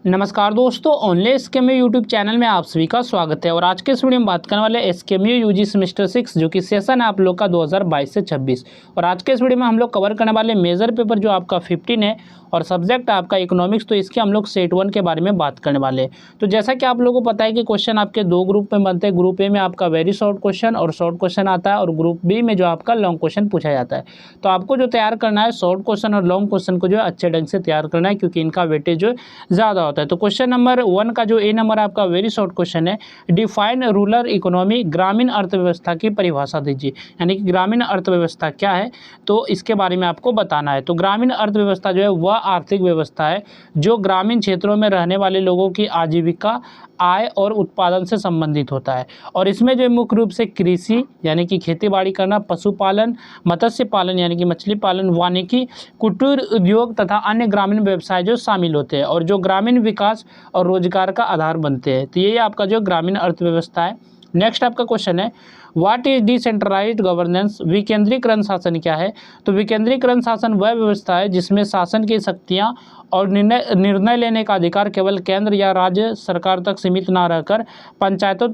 नमस्कार दोस्तों, online एसकेएमयू YouTube channel में आप सभी का स्वागत है। और आज के इस वीडियो में बात करने वाले एसकेएमयू यूजी सेमेस्टर 6 जो कि सेशन है आप लोग का 2022 से 26। और आज के इस वीडियो में हम लोग कवर करने वाले मेजर पेपर जो आपका 15 है और सब्जेक्ट आपका इकोनॉमिक्स, तो इसके हम लोग सेट 1 के बारे में बात करने वाले हैं। तो जैसा कि आप लोगों को पता है कि क्वेश्चन आपके दो ग्रुप में बनते हैं। ग्रुप ए में आपका वेरी शॉर्ट क्वेश्चन और शॉर्ट क्वेश्चन आता है, और ग्रुप बी में जो आपका लॉन्ग क्वेश्चन पूछा जाता है। तो आपको जो तैयार करना है शॉर्ट क्वेश्चन और लॉन्ग क्वेश्चन को जो है अच्छे ढंग से तैयार करना है, क्योंकि इनका वेटेज जो ज़्यादा होता है। तो क्वेश्चन नंबर 1 का जो ए नंबर आपका वेरी शॉर्ट क्वेश्चन है, डिफाइन रूरल इकोनॉमी, ग्रामीण अर्थव्यवस्था की परिभाषा दीजिए। यानी कि ग्रामीण अर्थव्यवस्था क्या है, तो इसके बारे में आपको बताना है। तो ग्रामीण अर्थव्यवस्था जो है वह आर्थिक व्यवस्था है जो ग्रामीण क्षेत्रों में रहने वाले लोगों की आजीविका, आय और उत्पादन से संबंधित होता है। और इसमें जो मुख्य रूप से कृषि यानी कि खेती बाड़ी करना, पशुपालन, मत्स्य पालन यानी कि मछली पालन, वानिकी, कुटीर उद्योग तथा अन्य ग्रामीण व्यवसाय जो शामिल होते हैं और जो ग्रामीण विकास और रोजगार का आधार बनते हैं। तो ये आपका जो ग्रामीण अर्थव्यवस्था है। नेक्स्ट आपका क्वेश्चन है, व्हाट इज डिसेंट्रलाइज्ड गवर्नेंस, विकेंद्रीकरण शासन क्या है। तो विकेंद्रीकरण शासन वह व्यवस्था है जिसमें शासन की शक्तियां और निर्णय लेने का अधिकार केवल केंद्र या राज्य सरकार तक सीमित न रहकर पंचायतों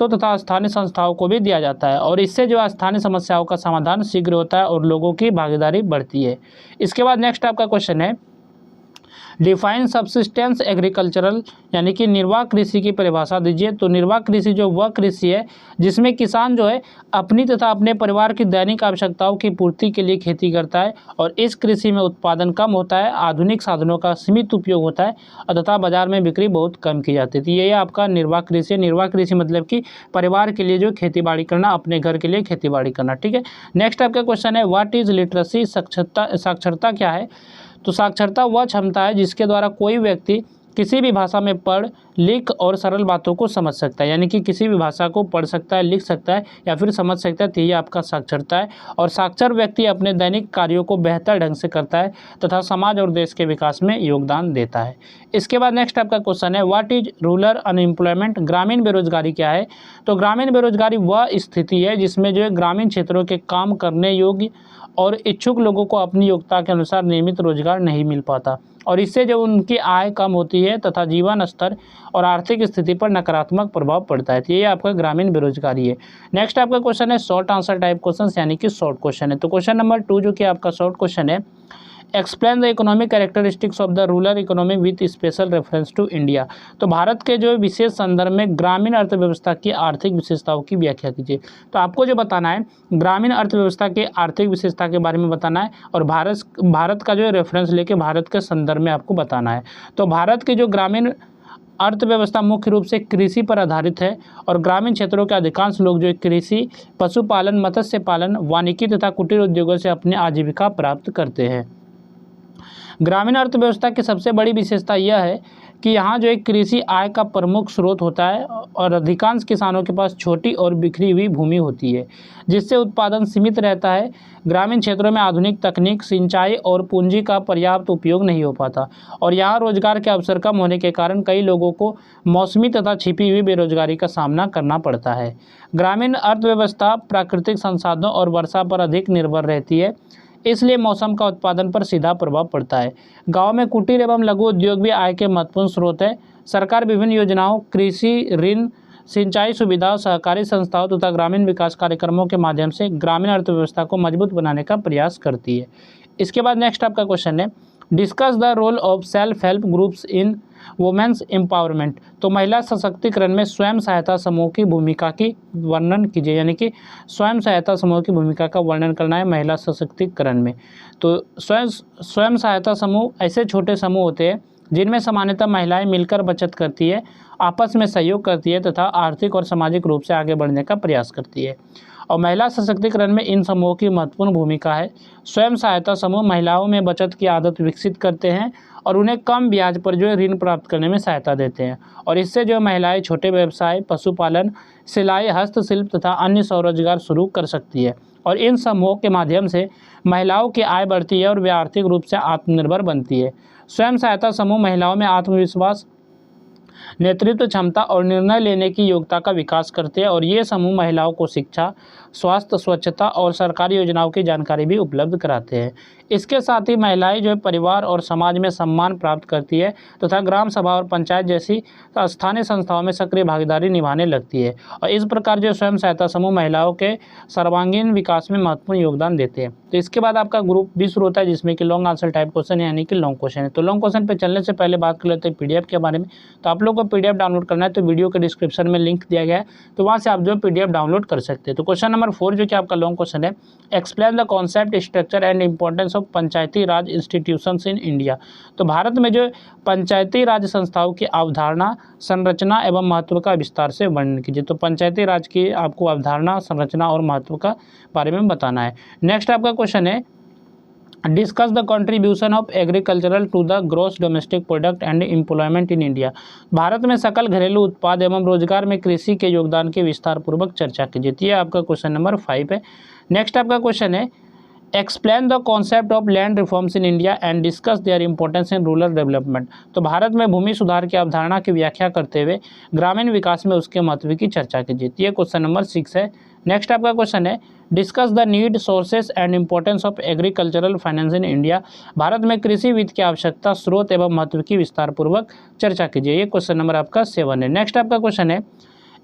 तथा स्थानीय संस्थाओं को भी दिया जाता है। और इससे जो स्थानीय समस्याओं का समाधान शीघ्र होता है और लोगों की भागीदारी बढ़ती है। इसके बाद नेक्स्ट आपका क्वेश्चन है, डिफाइन सबसिस्टेंस एग्रीकल्चरल यानी कि निर्वाह कृषि की परिभाषा दीजिए। तो निर्वाह कृषि जो वह कृषि है जिसमें किसान जो है अपनी तथा अपने परिवार की दैनिक आवश्यकताओं की पूर्ति के लिए खेती करता है, और इस कृषि में उत्पादन कम होता है, आधुनिक साधनों का सीमित उपयोग होता है तथा बाजार में बिक्री बहुत कम की जाती है। तो ये आपका निर्वाह कृषि है। निर्वाह कृषि मतलब कि परिवार के लिए जो खेती बाड़ी करना, अपने घर के लिए खेती बाड़ी करना। ठीक है। नेक्स्ट आपका क्वेश्चन है, व्हाट इज लिटरेसी, साक्षरता क्या है। तो साक्षरता वह क्षमता है जिसके द्वारा कोई व्यक्ति किसी भी भाषा में पढ़ लिख और सरल बातों को समझ सकता है। यानी कि किसी भी भाषा को पढ़ सकता है, लिख सकता है या फिर समझ सकता है। तो ये आपका साक्षरता है। और साक्षर व्यक्ति अपने दैनिक कार्यों को बेहतर ढंग से करता है तथा समाज और देश के विकास में योगदान देता है। इसके बाद नेक्स्ट आपका क्वेश्चन है, व्हाट इज रूरल अनएम्प्लॉयमेंट, ग्रामीण बेरोजगारी क्या है। तो ग्रामीण बेरोजगारी वह स्थिति है जिसमें जो है ग्रामीण क्षेत्रों के काम करने योग्य और इच्छुक लोगों को अपनी योग्यता के अनुसार नियमित रोजगार नहीं मिल पाता, और इससे जो उनकी आय कम होती है तथा जीवन स्तर और आर्थिक स्थिति पर नकारात्मक प्रभाव पड़ता है। तो ये आपका ग्रामीण बेरोजगारी है। नेक्स्ट आपका क्वेश्चन है, शॉर्ट आंसर टाइप क्वेश्चन यानी कि शॉर्ट क्वेश्चन है। तो क्वेश्चन नंबर 2 जो कि आपका शॉर्ट क्वेश्चन है, explain the economic characteristics of the rural economy with special reference to India. तो भारत के जो विशेष संदर्भ में ग्रामीण अर्थव्यवस्था की आर्थिक विशेषताओं की व्याख्या कीजिए। तो आपको जो बताना है ग्रामीण अर्थव्यवस्था के आर्थिक विशेषता के बारे में बताना है, और भारत का जो रेफरेंस लेके भारत के संदर्भ में आपको बताना है। तो भारत की जो ग्रामीण अर्थव्यवस्था मुख्य रूप से कृषि पर आधारित है, और ग्रामीण क्षेत्रों के अधिकांश लोग जो कृषि, पशुपालन, मत्स्य पालन, वानिकी तथा कुटीर उद्योगों से अपनी आजीविका प्राप्त करते हैं। ग्रामीण अर्थव्यवस्था की सबसे बड़ी विशेषता यह है कि यहाँ जो एक कृषि आय का प्रमुख स्रोत होता है, और अधिकांश किसानों के पास छोटी और बिखरी हुई भूमि होती है जिससे उत्पादन सीमित रहता है। ग्रामीण क्षेत्रों में आधुनिक तकनीक, सिंचाई और पूंजी का पर्याप्त उपयोग नहीं हो पाता, और यहाँ रोजगार के अवसर कम होने के कारण कई लोगों को मौसमी तथा छिपी हुई बेरोजगारी का सामना करना पड़ता है। ग्रामीण अर्थव्यवस्था प्राकृतिक संसाधनों और वर्षा पर अधिक निर्भर रहती है, इसलिए मौसम का उत्पादन पर सीधा प्रभाव पड़ता है। गांव में कुटीर एवं लघु उद्योग भी आय के महत्वपूर्ण स्रोत है। सरकार विभिन्न योजनाओं, कृषि ऋण, सिंचाई सुविधाओं, सहकारी संस्थाओं तथा ग्रामीण विकास कार्यक्रमों के माध्यम से ग्रामीण अर्थव्यवस्था को मजबूत बनाने का प्रयास करती है। इसके बाद नेक्स्ट आपका क्वेश्चन है, discuss the role of self help groups in women's empowerment. तो महिला सशक्तिकरण में स्वयं सहायता समूह की भूमिका की वर्णन कीजिए। यानी कि स्वयं सहायता समूह की भूमिका का वर्णन करना है महिला सशक्तिकरण में। तो स्वयं सहायता समूह ऐसे छोटे समूह होते हैं जिनमें सामान्यतः महिलाएं मिलकर बचत करती है, आपस में सहयोग करती है तथा आर्थिक और सामाजिक रूप से आगे बढ़ने का प्रयास करती है। और महिला सशक्तिकरण में इन समूहों की महत्वपूर्ण भूमिका है। स्वयं सहायता समूह महिलाओं में बचत की आदत विकसित करते हैं और उन्हें कम ब्याज पर जो है ऋण प्राप्त करने में सहायता देते हैं, और इससे जो महिलाएं छोटे व्यवसाय, पशुपालन, सिलाई, हस्तशिल्प तथा अन्य स्वरोजगार शुरू कर सकती है। और इन समूहों के माध्यम से महिलाओं की आय बढ़ती है और वे आर्थिक रूप से आत्मनिर्भर बनती है। स्वयं सहायता समूह महिलाओं में आत्मविश्वास, नेतृत्व क्षमता और निर्णय लेने की योग्यता का विकास करते हैं, और ये समूह महिलाओं को शिक्षा, स्वास्थ्य, स्वच्छता और सरकारी योजनाओं की जानकारी भी उपलब्ध कराते हैं। इसके साथ ही महिलाएं जो है परिवार और समाज में सम्मान प्राप्त करती है तथा ग्राम सभा और पंचायत जैसी स्थानीय संस्थाओं में सक्रिय भागीदारी निभाने लगती है। और इस प्रकार जो स्वयं सहायता समूह महिलाओं के सर्वांगीण विकास में महत्वपूर्ण योगदान देते हैं। तो इसके बाद आपका ग्रुप भी शुरू होता है जिसमें कि लॉन्ग आंसर टाइप क्वेश्चन यानी कि लॉन्ग क्वेश्चन है। तो लॉन्ग क्वेश्चन पे चलने से पहले बात कर लेते हैं पीडीएफ के बारे में। तो आप लोग को पीडीएफ डाउनलोड करना है तो वीडियो के डिस्क्रिप्शन में लिंक दिया गया है, तो वहाँ से आप जो पीडीएफ डाउनलोड कर सकते हैं। तो क्वेश्चन नंबर 4 जो कि आपका लॉन्ग क्वेश्चन है, explain the concept, structure and importance of Panchayati Raj institutions in India. तो भारत में जो पंचायती राज संस्थाओं की अवधारणा, संरचना एवं महत्व का विस्तार से वर्णन कीजिए। तो पंचायती राज की आपको अवधारणा, संरचना और महत्व का बारे में बताना है। नेक्स्ट आपका क्वेश्चन है, discuss the contribution of agricultural to the gross domestic product and employment in India. Bharat में सकल घरेलू उत्पाद एवं रोजगार में कृषि के योगदान की विस्तार पूर्वक चर्चा कीजिए। ये आपका क्वेश्चन नंबर 5 है। नेक्स्ट आपका क्वेश्चन है, explain the concept of land reforms in India and discuss their importance in rural development. तो भारत में भूमि सुधार की अवधारणा की व्याख्या करते हुए ग्रामीण विकास में उसके महत्व की चर्चा कीजिए। ये क्वेश्चन नंबर 6 है। नेक्स्ट आपका क्वेश्चन है, discuss the need, sources and importance of agricultural finance in India. Bharat में कृषि वित्त की आवश्यकता, स्रोत एवं महत्व की विस्तार पूर्वक चर्चा कीजिए। ये क्वेश्चन नंबर आपका 7 है। नेक्स्ट आपका क्वेश्चन है,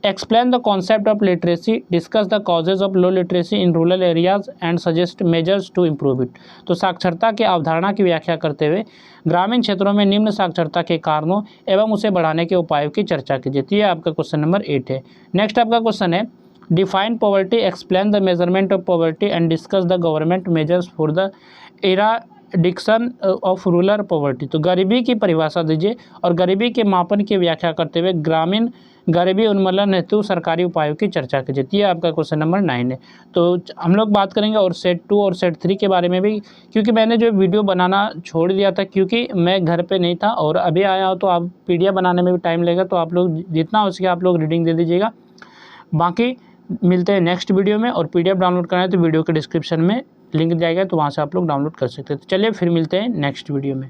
explain the concept of literacy, discuss the causes of low literacy in rural areas and suggest measures to improve it. तो साक्षरता की अवधारणा की व्याख्या करते हुए ग्रामीण क्षेत्रों में निम्न साक्षरता के कारणों एवं उसे बढ़ाने के उपायों की चर्चा कीजिए। ये आपका क्वेश्चन नंबर 8 है। नेक्स्ट आपका क्वेश्चन है, define poverty, explain the measurement of poverty and discuss the government measures for the eradication of rural poverty. तो गरीबी की परिभाषा दीजिए और गरीबी के मापन की व्याख्या करते हुए ग्रामीण गरीबी उन्मूलन हेतु सरकारी उपायों की चर्चा कीजिए। ये आपका क्वेश्चन नंबर 9 है। तो हम लोग बात करेंगे और सेट 2 और सेट 3 के बारे में भी, क्योंकि मैंने जो वीडियो बनाना छोड़ दिया था क्योंकि मैं घर पे नहीं था और अभी आया हूँ, तो आप पीडीएफ बनाने में भी टाइम लगेगा, तो आप लोग जितना हो सके आप लोग रीडिंग दे दीजिएगा। बाकी मिलते हैं नेक्स्ट वीडियो में, और पीडीएफ डाउनलोड करना है तो वीडियो के डिस्क्रिप्शन में लिंक दिया गया है, तो वहाँ से आप लोग डाउनलोड कर सकते हैं। तो चलिए फिर मिलते हैं नेक्स्ट वीडियो में।